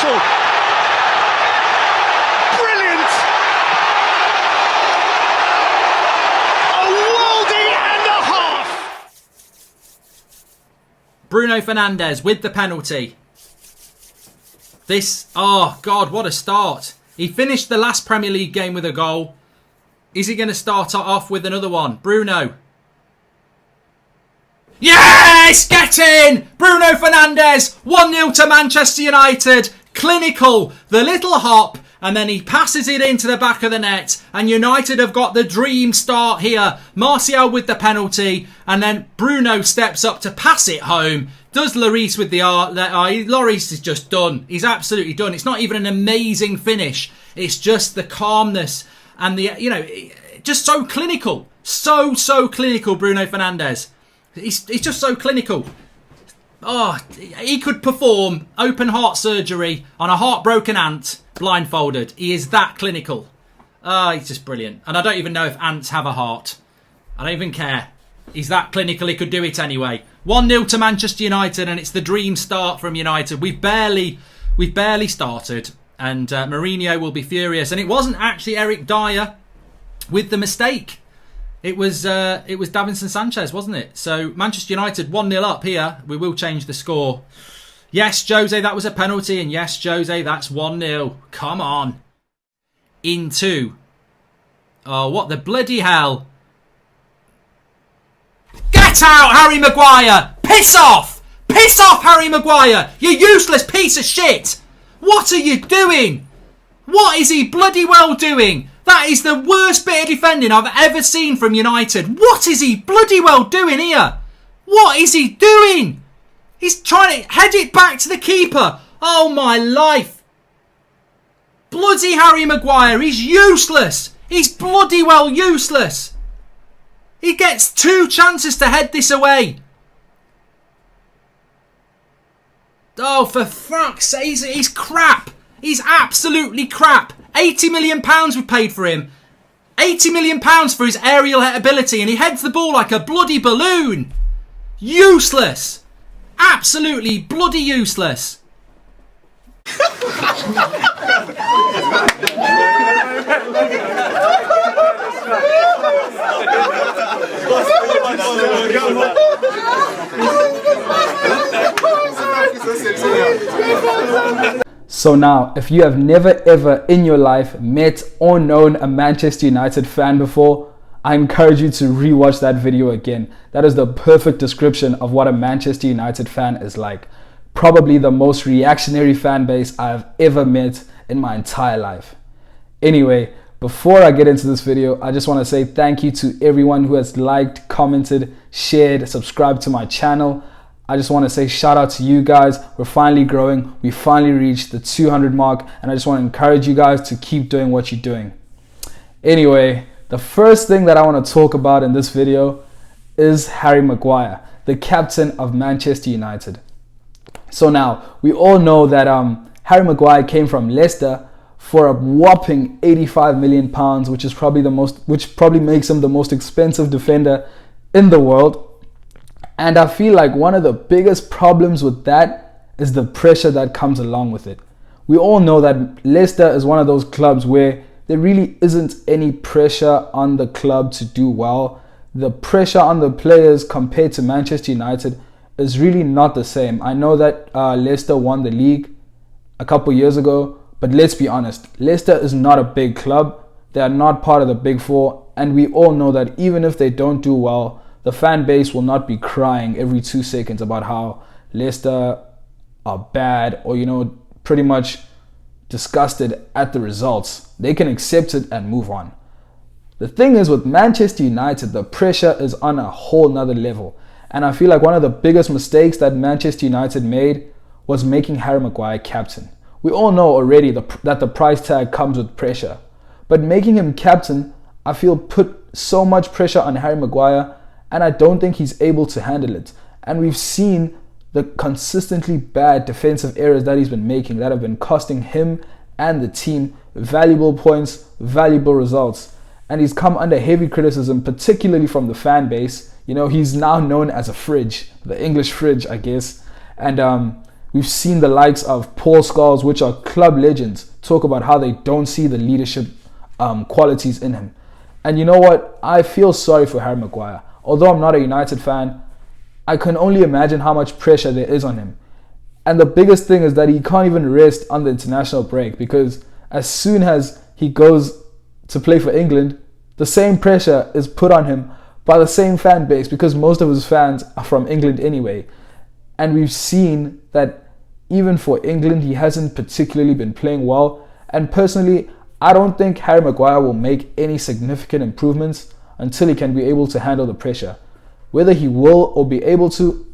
whistle. Brilliant! A worldie and a half! Bruno Fernandes with the penalty. This, oh God, what a start. He finished the last Premier League game with a goal. Is he going to start off with another one? Bruno. Yes! Get in! Bruno Fernandes, 1-0 to Manchester United. Clinical, the little hop, and then he passes it into the back of the net. And United have got the dream start here. Martial with the penalty, and then Bruno steps up to pass it home. Does Lloris with the Lloris is just done. He's absolutely done. It's not even an amazing finish. It's just the calmness and the, you know, just so clinical. So clinical, Bruno Fernandes. He's just so clinical. Oh, he could perform open heart surgery on a heartbroken ant blindfolded. He is that clinical. Oh, he's just brilliant. And I don't even know if ants have a heart. I don't even care. He's that clinical, he could do it anyway. 1-0 to Manchester United, and it's the dream start from United. We've barely started, and Mourinho will be furious. And it wasn't actually Eric Dyer with the mistake. It was Davinson Sanchez, wasn't it? So Manchester United 1-0 up here. We will change the score. Yes, Jose, that was a penalty, and yes, Jose, that's 1-0. Come on. Into. Oh, what the bloody hell? Get out, Harry Maguire! Piss off! Piss off, Harry Maguire! You useless piece of shit! What are you doing? What is he bloody well doing? That is the worst bit of defending I've ever seen from United. What is he bloody well doing here? What is he doing? He's trying to head it back to the keeper. Oh my life. Bloody Harry Maguire, he's useless. He's bloody well useless. He gets 2 chances to head this away. Oh, for fuck's sake, he's crap. He's absolutely crap. £80 million we paid for him. £80 million for his aerial ability, and he heads the ball like a bloody balloon. Useless. Absolutely bloody useless. So now, if you have never ever in your life met or known a Manchester United fan before, I encourage you to rewatch that video again. That is the perfect description of what a Manchester United fan is like. Probably the most reactionary fan base I've ever met in my entire life. Anyway, before I get into this video, I just want to say thank you to everyone who has liked, commented, shared, subscribed to my channel. I just want to say shout out to you guys. We're finally growing. We finally reached the 200 mark, and I just want to encourage you guys to keep doing what you're doing. Anyway, the first thing that I want to talk about in this video is Harry Maguire, the captain of Manchester United. So now, we all know that Harry Maguire came from Leicester for a whopping £85 million, which probably makes him the most expensive defender in the world. And I feel like one of the biggest problems with that is the pressure that comes along with it. We all know that Leicester is one of those clubs where there really isn't any pressure on the club to do well. The pressure on the players compared to Manchester United is really not the same. I know that Leicester won the league a couple years ago, but let's be honest, Leicester is not a big club. They are not part of the Big Four, and we all know that even if they don't do well, the fan base will not be crying every 2 seconds about how Leicester are bad or, you know, pretty much disgusted at the results. They can accept it and move on. The thing is, with Manchester United, the pressure is on a whole nother level. And I feel like one of the biggest mistakes that Manchester United made was making Harry Maguire captain. We all know already that the price tag comes with pressure. But making him captain, I feel put so much pressure on Harry Maguire, and I don't think he's able to handle it. And we've seen the consistently bad defensive errors that he's been making that have been costing him and the team valuable points, valuable results. And he's come under heavy criticism, particularly from the fan base. You know, he's now known as a fridge, the English fridge, I guess. And We've seen the likes of Paul Scholes, which are club legends, talk about how they don't see the leadership qualities in him. And you know what? I feel sorry for Harry Maguire. Although I'm not a United fan, I can only imagine how much pressure there is on him. And the biggest thing is that he can't even rest on the international break, because as soon as he goes to play for England, the same pressure is put on him by the same fan base, because most of his fans are from England anyway. And we've seen that even for England, he hasn't particularly been playing well. And personally, I don't think Harry Maguire will make any significant improvements until he can be able to handle the pressure. Whether he will or be able to,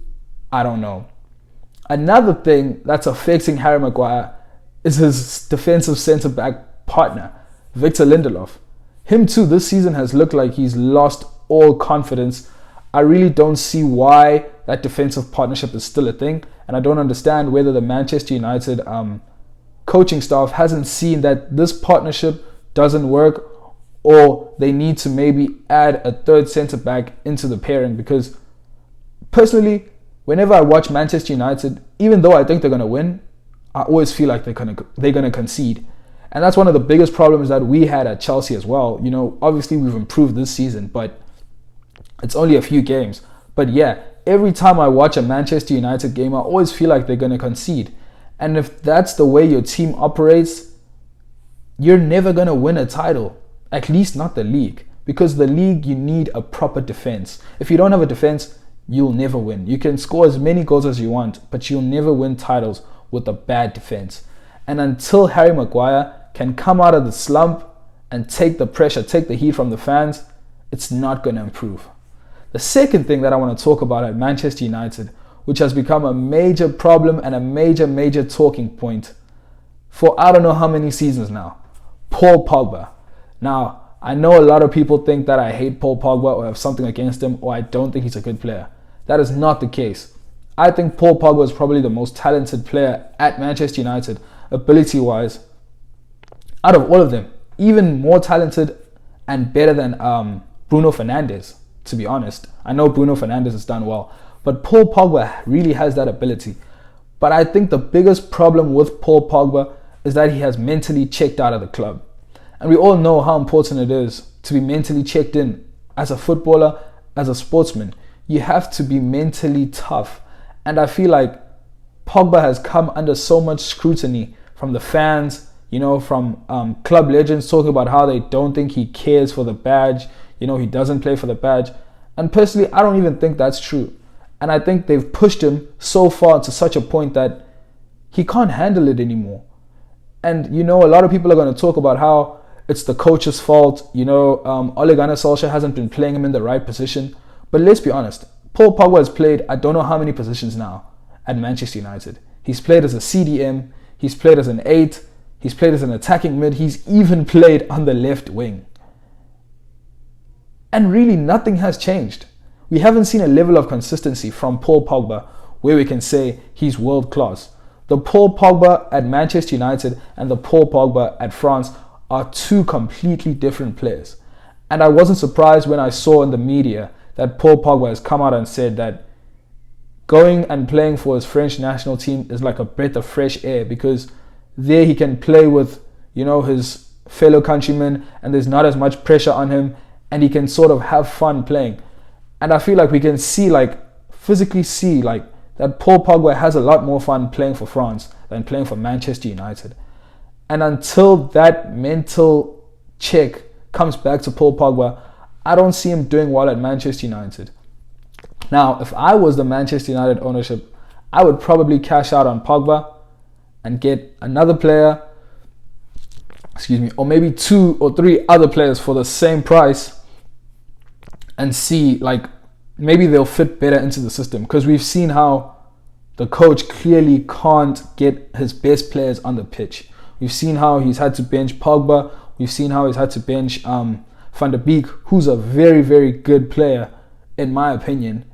I don't know. Another thing that's affecting Harry Maguire is his defensive centre-back partner, Victor Lindelof. Him too, this season has looked like he's lost all confidence. I really don't see why that defensive partnership is still a thing, and I don't understand whether the Manchester United coaching staff hasn't seen that this partnership doesn't work, or they need to maybe add a third centre-back into the pairing. Because personally, whenever I watch Manchester United, even though I think they're going to win, I always feel like they're going to concede. And that's one of the biggest problems that we had at Chelsea as well. You know, obviously we've improved this season, but it's only a few games. But yeah, every time I watch a Manchester United game, I always feel like they're going to concede. And if that's the way your team operates, you're never going to win a title. At least not the league. Because the league, you need a proper defense. If you don't have a defense, you'll never win. You can score as many goals as you want, but you'll never win titles with a bad defense. And until Harry Maguire can come out of the slump and take the pressure, take the heat from the fans, it's not going to improve. The second thing that I want to talk about at Manchester United, which has become a major problem and a major talking point for I don't know how many seasons now, Paul Pogba. Now, I know a lot of people think that I hate Paul Pogba or have something against him, or I don't think he's a good player. That is not the case. I think Paul Pogba is probably the most talented player at Manchester United, ability-wise, out of all of them. Even more talented and better than Bruno Fernandes, to be honest. I know Bruno Fernandes has done well, but Paul Pogba really has that ability. But I think the biggest problem with Paul Pogba is that he has mentally checked out of the club. And we all know how important it is to be mentally checked in. As a footballer, as a sportsman, you have to be mentally tough. And I feel like Pogba has come under so much scrutiny from the fans, you know, from club legends talking about how they don't think he cares for the badge, you know, he doesn't play for the badge. And personally, I don't even think that's true. And I think they've pushed him so far to such a point that he can't handle it anymore. And, you know, a lot of people are going to talk about how it's the coach's fault. You know, Ole Gunnar Solskjaer hasn't been playing him in the right position. But let's be honest, Paul Pogba has played I don't know how many positions now at Manchester United. He's played as a CDM, he's played as an 8, he's played as an attacking mid, he's even played on the left wing. And really nothing has changed. We haven't seen a level of consistency from Paul Pogba where we can say he's world class. The Paul Pogba at Manchester United and the Paul Pogba at France are two completely different players. And I wasn't surprised when I saw in the media that Paul Pogba has come out and said that going and playing for his French national team is like a breath of fresh air, because there he can play with, you know, his fellow countrymen and there's not as much pressure on him and he can sort of have fun playing. And I feel like we can see, like, physically see, like, that Paul Pogba has a lot more fun playing for France than playing for Manchester United. And until that mental check comes back to Paul Pogba, I don't see him doing well at Manchester United. Now, if I was the Manchester United ownership, I would probably cash out on Pogba and get another player, or maybe 2 or 3 other players for the same price and see, like, maybe they'll fit better into the system. Because we've seen how the coach clearly can't get his best players on the pitch. We've seen how he's had to bench Pogba. We've seen how he's had to bench Van der Beek, who's a very, very good player, in my opinion.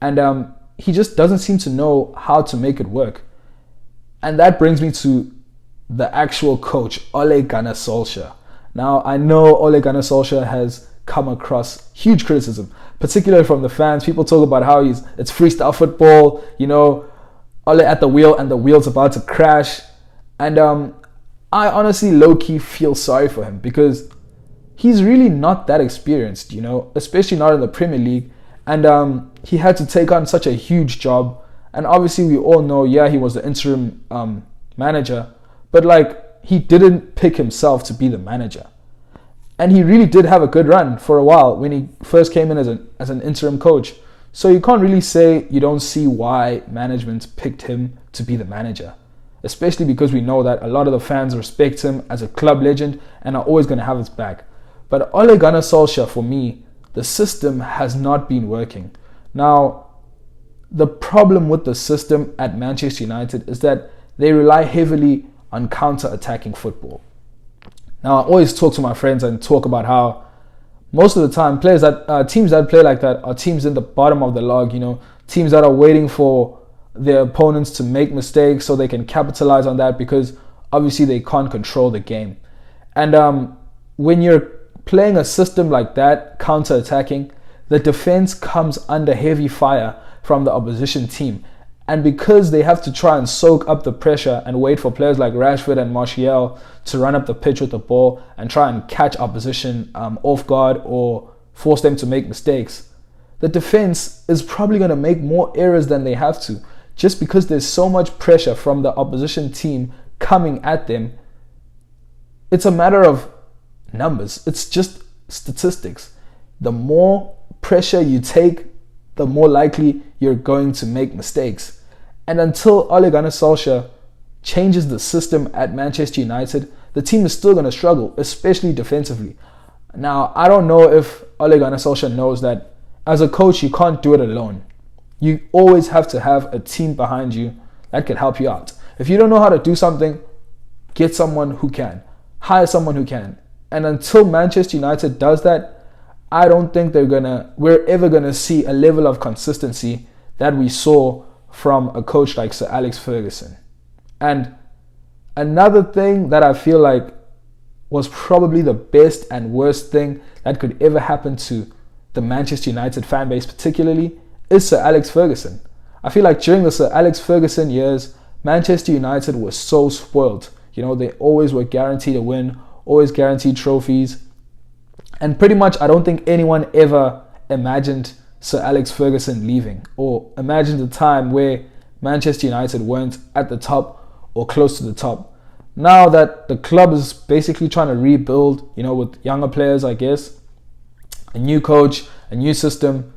And he just doesn't seem to know how to make it work. And that brings me to the actual coach, Ole Gunnar Solskjaer. Now, I know Ole Gunnar Solskjaer has come across huge criticism, particularly from the fans. People talk about how it's freestyle football, you know, Ole at the wheel and the wheel's about to crash. And I honestly low-key feel sorry for him because he's really not that experienced, especially not in the Premier League. And he had to take on such a huge job. And obviously we all know, he was the interim manager, but he didn't pick himself to be the manager. And he really did have a good run for a while when he first came in as an interim coach. So you can't really say you don't see why management picked him to be the manager, especially because we know that a lot of the fans respect him as a club legend and are always going to have his back. But Ole Gunnar Solskjaer, for me, the system has not been working. Now, the problem with the system at Manchester United is that they rely heavily on counter-attacking football. Now, I always talk to my friends and talk about how most of the time teams that play like that are teams in the bottom of the log, teams that are waiting for their opponents to make mistakes so they can capitalize on that because obviously they can't control the game. And when you're playing a system like that, counter-attacking, the defense comes under heavy fire from the opposition team. And because they have to try and soak up the pressure and wait for players like Rashford and Martial to run up the pitch with the ball and try and catch opposition off guard or force them to make mistakes, the defense is probably going to make more errors than they have to, just because there's so much pressure from the opposition team coming at them. It's a matter of numbers. It's just statistics. The more pressure you take, the more likely you're going to make mistakes. And until Ole Gunnar Solskjaer changes the system at Manchester United, the team is still going to struggle, especially defensively. Now, I don't know if Ole Gunnar Solskjaer knows that as a coach, you can't do it alone. You always have to have a team behind you that can help you out. If you don't know how to do something, get someone who can. Hire someone who can. And until Manchester United does that, I don't think we're ever gonna see a level of consistency that we saw from a coach like Sir Alex Ferguson. And another thing that I feel like was probably the best and worst thing that could ever happen to the Manchester United fan base particularly is Sir Alex Ferguson. I feel like during the Sir Alex Ferguson years, Manchester United was so spoiled. They always were guaranteed a win, always guaranteed trophies. And pretty much, I don't think anyone ever imagined Sir Alex Ferguson leaving or imagined a time where Manchester United weren't at the top or close to the top. Now that the club is basically trying to rebuild, with younger players, I guess, a new coach, a new system,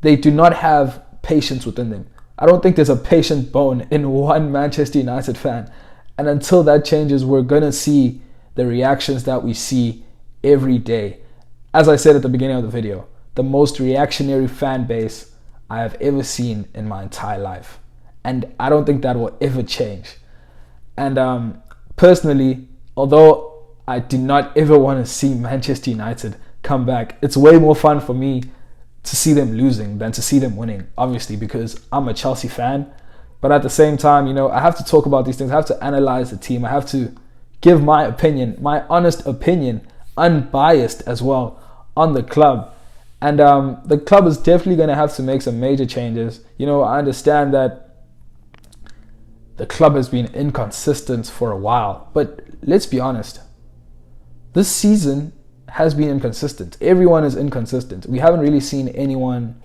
they do not have patience within them. I don't think there's a patient bone in one Manchester United fan. And until that changes, we're going to see the reactions that we see every day. As I said at the beginning of the video, the most reactionary fan base I have ever seen in my entire life. And I don't think that will ever change. And personally, although I do not ever want to see Manchester United come back, it's way more fun for me to see them losing than to see them winning, obviously, because I'm a Chelsea fan. But at the same time, I have to talk about these things. I have to analyze the team. I have to give my opinion, my honest opinion, unbiased as well, on the club. And the club is definitely going to have to make some major changes. I understand that the club has been inconsistent for a while, but let's be honest, this season has been inconsistent. Everyone is inconsistent. We haven't really seen anyone,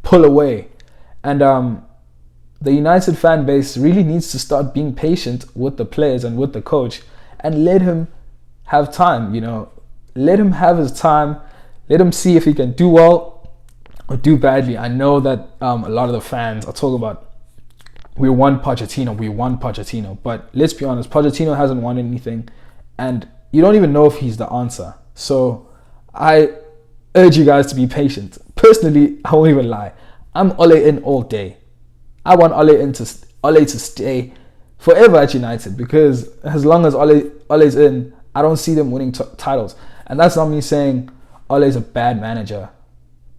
pull away. And the United fan base really needs to start being patient with the players and with the coach and let him have time, Let him have his time. Let him see if he can do well or do badly. I know that a lot of the fans are talking about, we want Pochettino. But let's be honest, Pochettino hasn't won anything. And you don't even know if he's the answer. So I urge you guys to be patient. Personally, I won't even lie. I'm Ole in all day. I want Ole to stay forever at United, because as long as Ole's in, I don't see them winning titles. And that's not me saying Ole's a bad manager.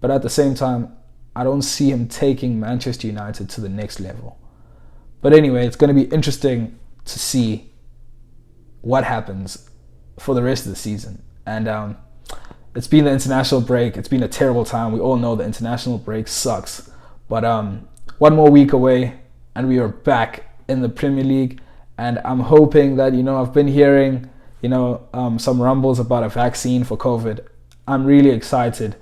But at the same time, I don't see him taking Manchester United to the next level. But anyway, it's going to be interesting to see what happens for the rest of the season. And it's been the international break. It's been a terrible time. We all know the international break sucks. But one more week away, and we are back in the Premier League. And I'm hoping that, I've been hearing, some rumbles about a vaccine for COVID. I'm really excited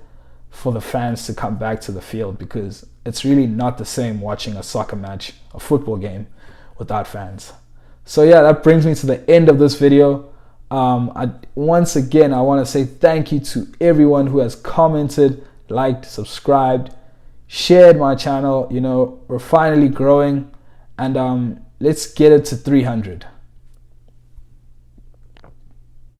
for the fans to come back to the field, because it's really not the same watching a soccer match, a football game, without fans. So yeah, that brings me to the end of this video. Once again, I want to say thank you to everyone who has commented, liked, subscribed, shared my channel. We're finally growing, and let's get it to 300.